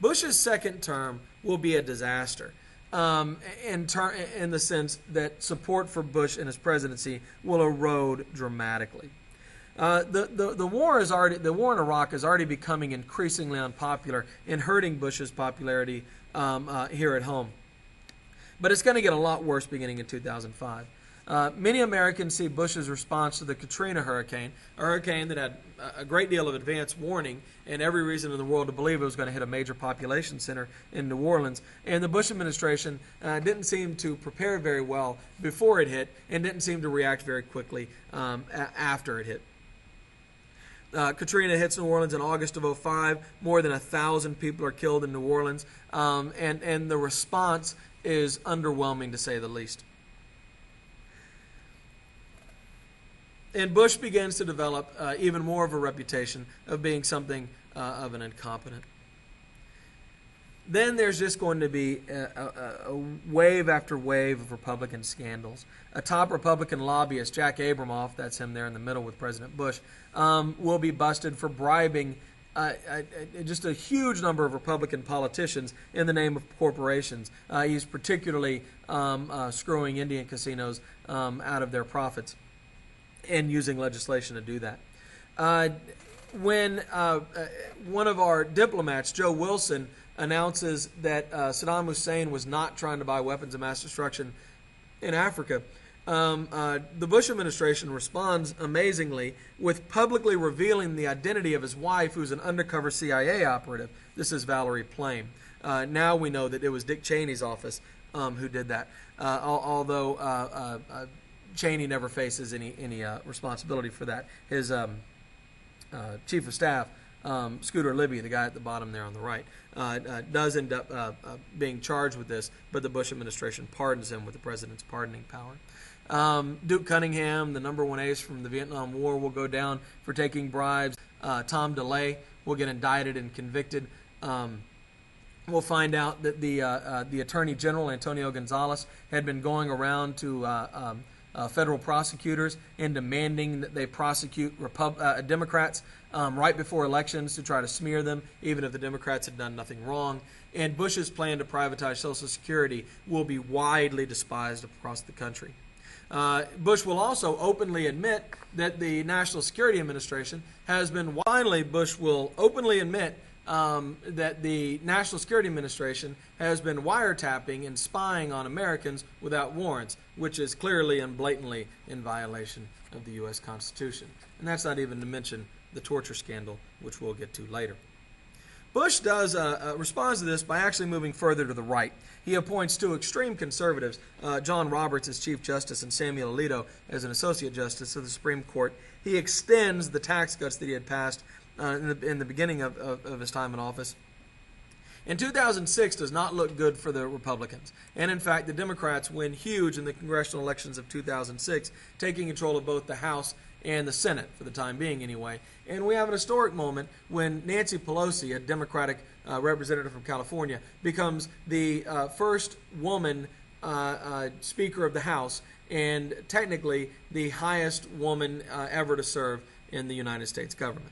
Bush's second term will be a disaster. In the sense that support for Bush and his presidency will erode dramatically. The war in Iraq is already becoming increasingly unpopular and hurting Bush's popularity here at home. But it's going to get a lot worse beginning in 2005. Many Americans see Bush's response to the Katrina hurricane, a hurricane that had a great deal of advance warning and every reason in the world to believe it was going to hit a major population center in New Orleans. And the Bush administration didn't seem to prepare very well before it hit and didn't seem to react very quickly after it hit. Katrina hits New Orleans in August of 2005. More than 1,000 people are killed in New Orleans, and the response is underwhelming to say the least. And Bush begins to develop even more of a reputation of being something of an incompetent. Then there's just going to be a wave after wave of Republican scandals. A top Republican lobbyist, Jack Abramoff, that's him there in the middle with President Bush, will be busted for bribing just a huge number of Republican politicians in the name of corporations. He's particularly screwing Indian casinos out of their profits and using legislation to do that. When one of our diplomats, Joe Wilson, announces that Saddam Hussein was not trying to buy weapons of mass destruction in Africa, the Bush administration responds amazingly with publicly revealing the identity of his wife, who's an undercover CIA operative. This is Valerie Plame. Now we know that it was Dick Cheney's office who did that, although Cheney never faces any responsibility for that. His chief of staff, Scooter Libby, the guy at the bottom there on the right, does end up being charged with this, but the Bush administration pardons him with the president's pardoning power. Duke Cunningham, the number one ace from the Vietnam War, will go down for taking bribes. Tom DeLay will get indicted and convicted. We'll find out that the Attorney General, Antonio Gonzalez, had been going around to federal prosecutors and demanding that they prosecute Democrats right before elections to try to smear them, even if the Democrats had done nothing wrong. And Bush's plan to privatize Social Security will be widely despised across the country. Bush will also openly admit that the National Security Administration has been Bush will openly admit that the National Security Administration has been wiretapping and spying on Americans without warrants, which is clearly and blatantly in violation of the U.S. Constitution. And that's not even to mention the torture scandal, which we'll get to later. Bush responds to this by actually moving further to the right. He appoints two extreme conservatives, John Roberts as Chief Justice and Samuel Alito as an Associate Justice of the Supreme Court. He extends the tax cuts that he had passed in the beginning of his time in office. And 2006 does not look good for the Republicans. And in fact, the Democrats win huge in the congressional elections of 2006, taking control of both the House and the Senate, for the time being anyway. And we have an historic moment when Nancy Pelosi, a Democratic representative from California, becomes the first woman Speaker of the House and technically the highest woman ever to serve in the United States government.